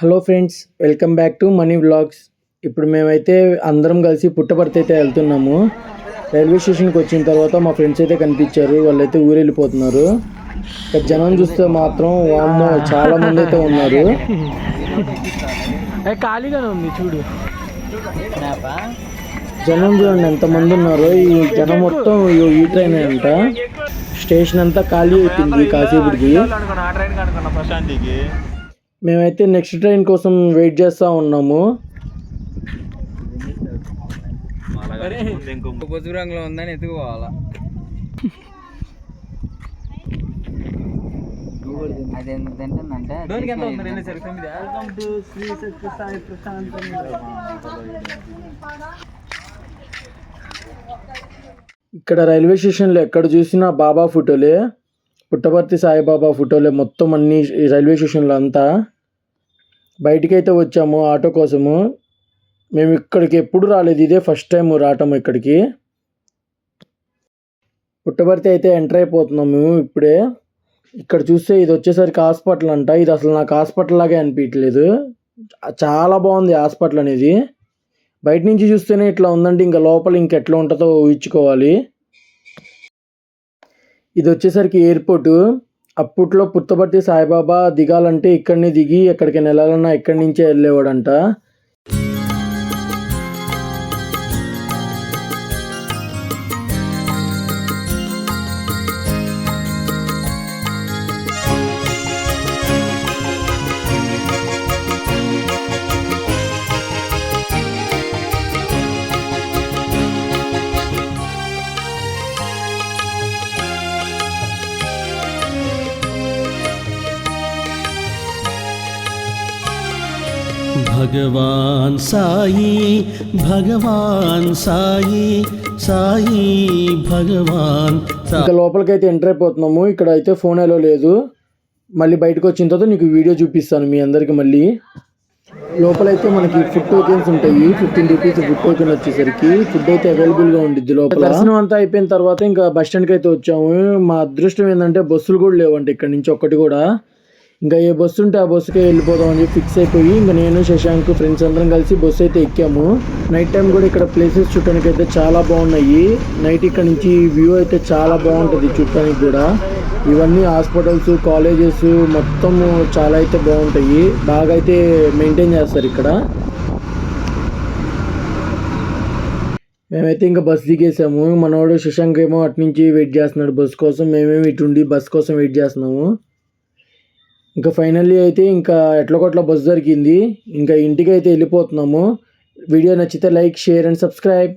Hello friends, welcome back to money vlogs. ఇప్పుడు మేమైతే అందరం కలిసి పుట్టపర్తి అయితే వెళ్తున్నాము. రైల్వే స్టేషన్కి వచ్చిన తర్వాత మా ఫ్రెండ్స్ అయితే కనిపించారు. వాళ్ళైతే ఊరు వెళ్ళిపోతున్నారు. జనం చూస్తే మాత్రం వామ్మో చాలా మంది అయితే ఉన్నారు. ఖాళీగానే ఉంది చూడు. జనం చూడండి ఎంతమంది ఉన్నారో. ఈ జనం మొత్తం ఈ ట్రైన్ అంట. స్టేషన్ అంతా ఖాళీ అయిపోయింది కాసేపటికి. మేమైతే నెక్స్ట్ ట్రైన్ కోసం వెయిట్ చేస్తూ ఉన్నాము. బొద్దురంగులో ఉందని ఎత్తుకోవాలా. అది ఏంటంటే ఇక్కడ రైల్వే స్టేషన్లో ఎక్కడ చూసినా బాబా ఫోటోలే, పుట్టపర్తి సాయిబాబా ఫోటోలే మొత్తం అన్ని రైల్వే స్టేషన్లో అంతా. బయటికైతే వచ్చాము ఆటో కోసము. మేము ఇక్కడికి ఎప్పుడు రాలేదు, ఇదే ఫస్ట్ టైం రావటం ఇక్కడికి. పుట్టపర్తి అయితే ఎంటర్ అయిపోతున్నాము మేము ఇప్పుడే. ఇక్కడ చూస్తే ఇది వచ్చేసరికి హాస్పిటల్ అంట. ఇది అసలు నాకు హాస్పిటల్ లాగే అనిపించలేదు. చాలా బాగుంది హాస్పిటల్ అనేది. బయట నుంచి చూస్తేనే ఇట్లా ఉందంటే ఇంకా లోపల ఇంకెట్లా ఉంటుందో ఊహించుకోవాలి. ఇది వచ్చేసరికి ఎయిర్పోర్టు. అప్పట్లో పుట్టపర్తి సాయిబాబా దిగాలంటే ఇక్కడనే దిగి ఎక్కడికైనా వెళ్ళాలన్నా ఇక్కడి నుంచే వెళ్ళేవాడంట. భగవాన్ సాయి, భగవాన్ సాయి, సాయి భగవాన్. ఇంకా లోపలికైతే ఎంటర్ అయిపోతున్నాము. ఇక్కడ అయితే ఫోన్ అలో లేదు. మళ్ళీ బయటకు వచ్చిన తర్వాత నీకు వీడియో చూపిస్తాను మీ అందరికి. మళ్ళీ లోపలైతే మనకి ఫుడ్ టోకెన్స్ ఉంటాయి. 15 రూపీస్ ఫుడ్ టోకెన్ వచ్చేసరికి ఫుడ్ అయితే అవైలబుల్గా ఉండిద్ది లోపల. దర్శనం అంతా అయిపోయిన తర్వాత ఇంకా బస్ స్టాండ్కి అయితే వచ్చాము. మా అదృష్టం ఏంటంటే బస్సులు కూడా లేవంటే ఇక్కడ నుంచి ఒక్కటి కూడా. ఇంకా ఏ బస్సు ఉంటే ఆ బస్సుకే వెళ్ళిపోదాం అని చెప్పి ఫిక్స్ అయిపోయి ఇంకా నేను శశాంక్ ఫ్రెండ్స్ అందరం కలిసి బస్సు అయితే ఎక్కాము. నైట్ టైం కూడా ఇక్కడ ప్లేసెస్ చూడటానికి అయితే చాలా బాగున్నాయి. నైట్ ఇక్కడ నుంచి వ్యూ అయితే చాలా బాగుంటుంది చూడటానికి కూడా. ఇవన్నీ హాస్పిటల్స్, కాలేజెస్ మొత్తం చాలా అయితే బాగుంటాయి. బాగా అయితే మెయింటైన్ చేస్తారు ఇక్కడ. మేమైతే ఇంకా బస్ దిగేసాము. మనవాడు శశాంక్ ఏమో అటు నుంచి వెయిట్ చేస్తున్నాడు బస్ కోసం. మేమేమి ఇటుండి బస్ కోసం వెయిట్ చేస్తున్నాము. ఇంకా ఫైనల్లీ అయితే ఇంకా ఎట్లకొట్ల బస్ దొరికింది. ఇంకా ఇంటికి అయితే వెళ్ళిపోతున్నాము. వీడియో నచ్చితే లైక్, షేర్ అండ్ సబ్స్క్రైబ్.